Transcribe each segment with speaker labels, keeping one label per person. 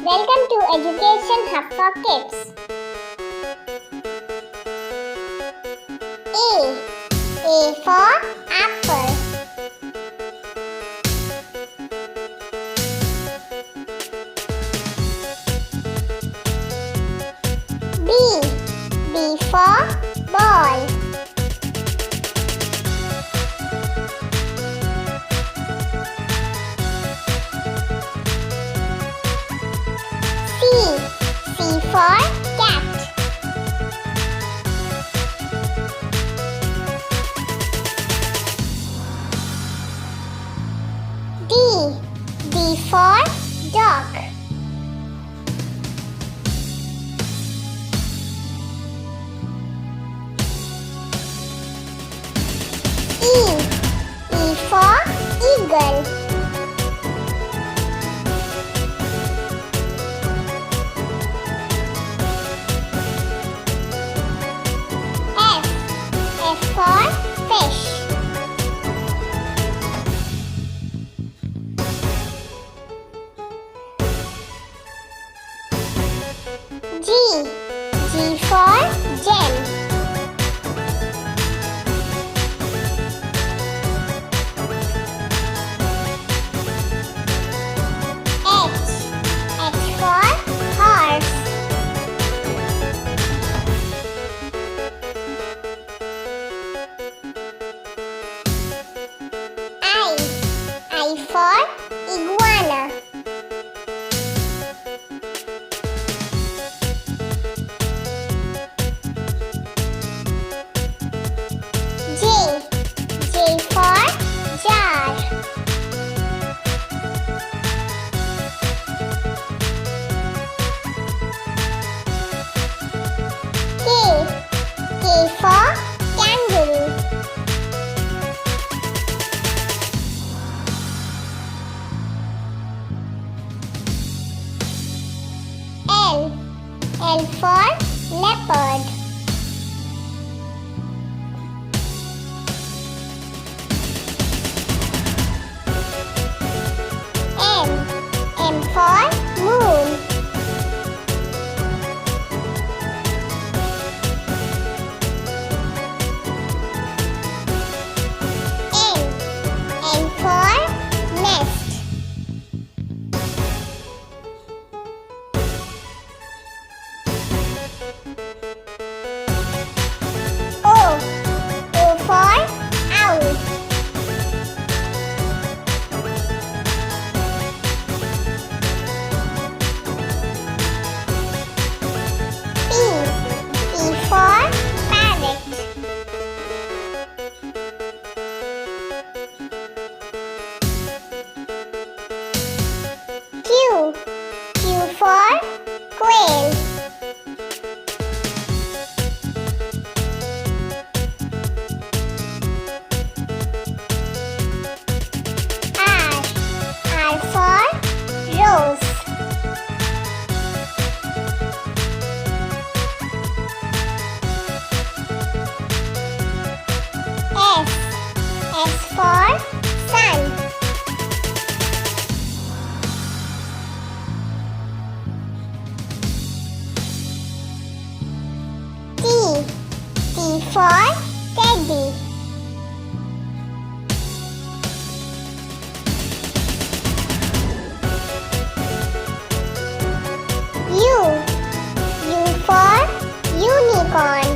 Speaker 1: Welcome to Education Hub for Kids. A for apple. B for ball. C for cat. D for dog. E for eagle. F for fish. G for gem. H for horse. I for iguana. J for jar. K for kangaroo. L for leopard. M for moon. N for nest. O for owl. P for parrot. Q for quail. R for rose. S for sun. T for teddy. U for unicorn.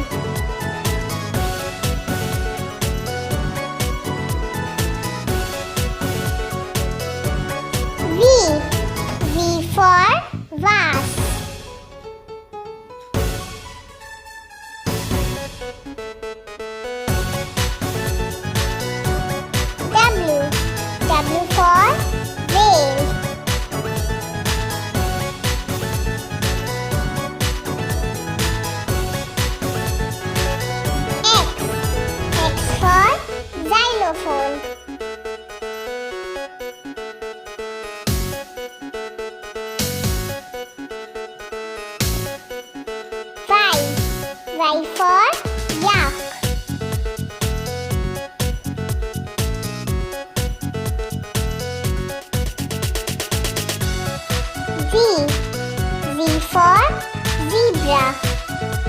Speaker 1: V for vase. W for whale. X for xylophone. Y for yak. Z for zebra.